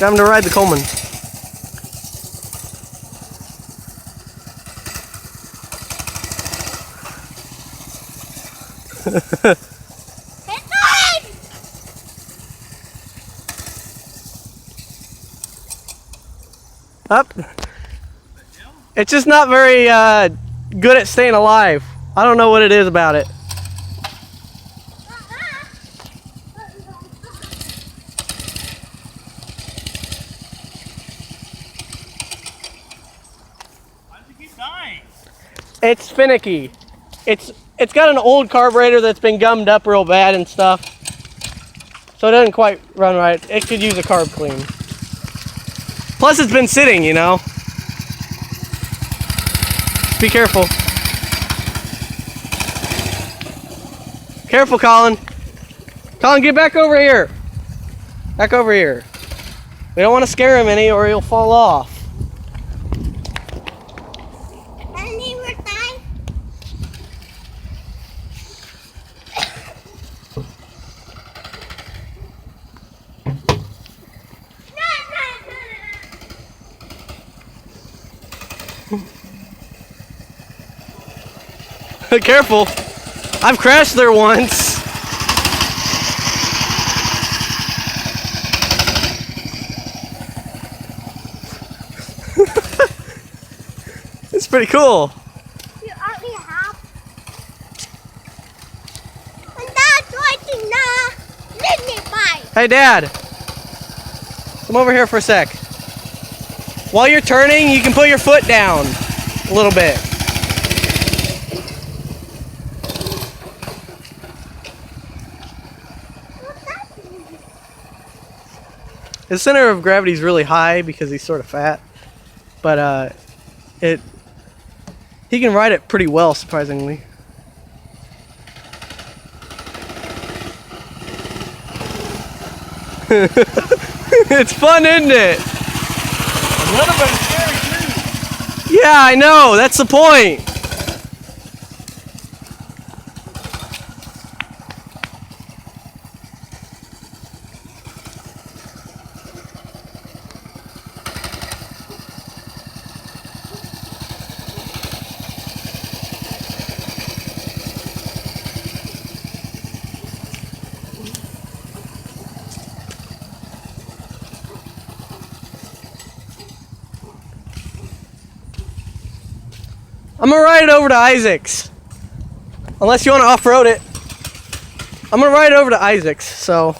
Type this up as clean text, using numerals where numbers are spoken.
Got him to ride the Coleman. Up. It's just not very good at staying alive. I don't know what it is about it. Why does it keep dying? It's finicky. It's got an old carburetor that's been gummed up real bad and stuff. So it doesn't quite run right. It could use a carb clean. Plus it's been sitting, you know. Be careful. Careful, Colin. Colin, get back over here. Back over here. We don't want to scare him any or he'll fall off. Careful. I've crashed there once. It's pretty cool. You only have. And that's why let me buy. Hey, Dad. Come over here for a sec. While you're turning, you can put your foot down a little bit. His center of gravity is really high because he's sort of fat, but he can ride it pretty well, surprisingly. It's fun, isn't it? A little bit scary too. Yeah, I know. That's the point. I'm gonna ride it over to Isaac's. Unless you want to off-road it. I'm gonna ride it over to Isaac's, so